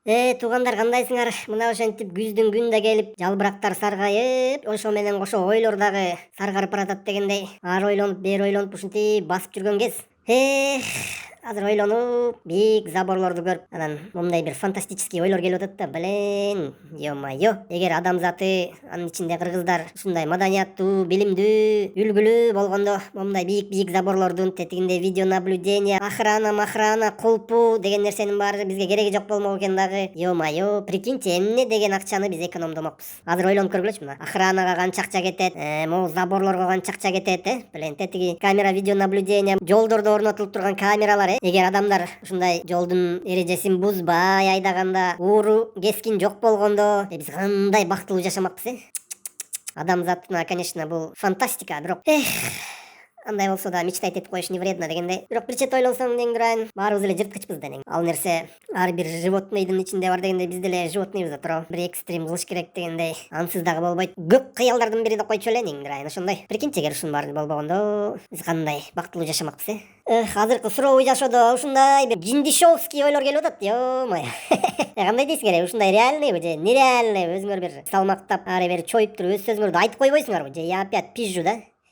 Туугандар, кандайсыңар? Мына ошентип күздүн күнү да келип, жалбырактар саргайып, ошо менен кошо ойлор дагы саргарып баратат дегендей. Ары ойлонуп, бери ойлонуп ушинтип басып жүргөн кез. Азыр ойлонуп, бийик заборлорду көрүп, анан момундай бир фантастический ойлор келип атат да. Блин, ё-моё, эгер адамзаты, анын ичинде кыргыздар ушундай маданияттуу, билимдүү, үлгүлүү болгондо, момундай бийик заборлордун тетигинде видеонаблюдение, охрана, кулпу деген нерсенин баары бизге кереги жок болмок экен дагы. Ё-моё, прикиньте, эмне деген акчаны биз экономдомокпуз. Азыр ойлонуп көргүлөчү, мына охранага канча акча кетет, могу заборлорго канча акча кетет, Блин, тетиги камера видеонаблюдение, жолдордо орнотулуп турган камералар, эгер адамдар ушундай жолдун эрежесин бузбай айдаганда, ууру кескин жок болгондо, биз кандай бактылуу жашамакпыз, Адамзатына, конечно, бул фантастика, бирок андай болсо да мечтать этип коюш не вредно дегендей. Бирок бир чети ойлонсоң дең Дурайн, баарыбыз эле жырткычпыз денең. Ал нерсе ар бир животныйдын ичинде бар дегендей, биз деле животныйбыз да туурабы. Бир экстрим кылыш керек дегендей. Ансыз дагы болбойт. Көк кыялдардын бири деп койчу эле Дурайн, ошондой. Прикиньте, эгер ушунун баары болбогондо, биз кандай бактылуу жашамакпыз, Азыркы суровый жашоодо ушундай бир жиндишовский ойлор келип атат. Ё-моё. Кандай дейсиңер, ушундай реальныйбы же нереальныйбы? Өзүңөр бир салмактап, ары бери чоюп туруп өз сөзүңөрдү айтып койбойсуңарбы же я опять пизжу да?